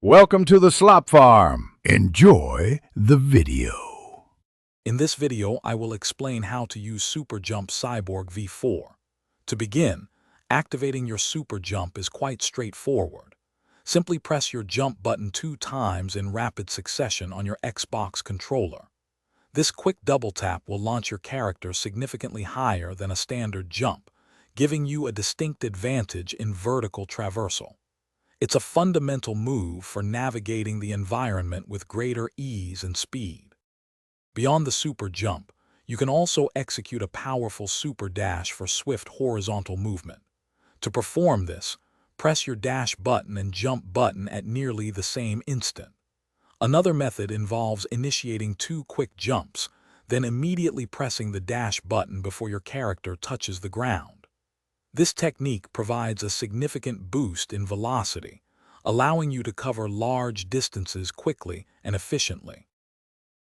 Welcome to the Slop Farm. Enjoy the video. In this video, I will explain how to use Super Jump Cyborg V4. To begin, activating your Super Jump is quite straightforward. Simply press your jump button 2 times in rapid succession on your Xbox controller. This quick double tap will launch your character significantly higher than a standard jump, giving you a distinct advantage in vertical traversal. It's a fundamental move for navigating the environment with greater ease and speed. Beyond the super jump, you can also execute a powerful super dash for swift horizontal movement. To perform this, press your dash button and jump button at nearly the same instant. Another method involves initiating 2 quick jumps, then immediately pressing the dash button before your character touches the ground. This technique provides a significant boost in velocity, allowing you to cover large distances quickly and efficiently.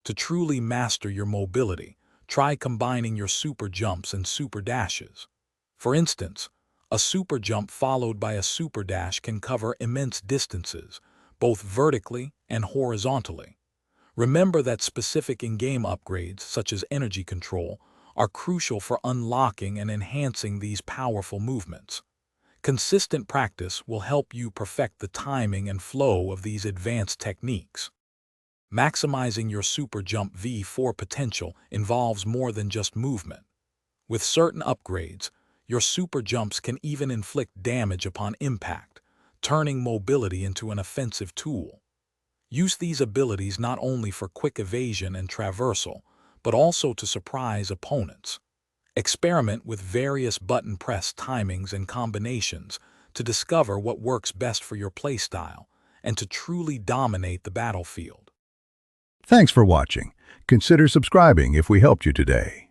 To truly master your mobility, try combining your super jumps and super dashes. For instance, a super jump followed by a super dash can cover immense distances, both vertically and horizontally. Remember that specific in-game upgrades, such as energy control, are crucial for unlocking and enhancing these powerful movements. Consistent practice will help you perfect the timing and flow of these advanced techniques. Maximizing your Super Jump V4 potential involves more than just movement. With certain upgrades, your super jumps can even inflict damage upon impact, turning mobility into an offensive tool. Use these abilities not only for quick evasion and traversal, but also to surprise opponents. Experiment with various button press timings and combinations to discover what works best for your playstyle and to truly dominate the battlefield. Thanks for watching. Consider subscribing if we helped you today.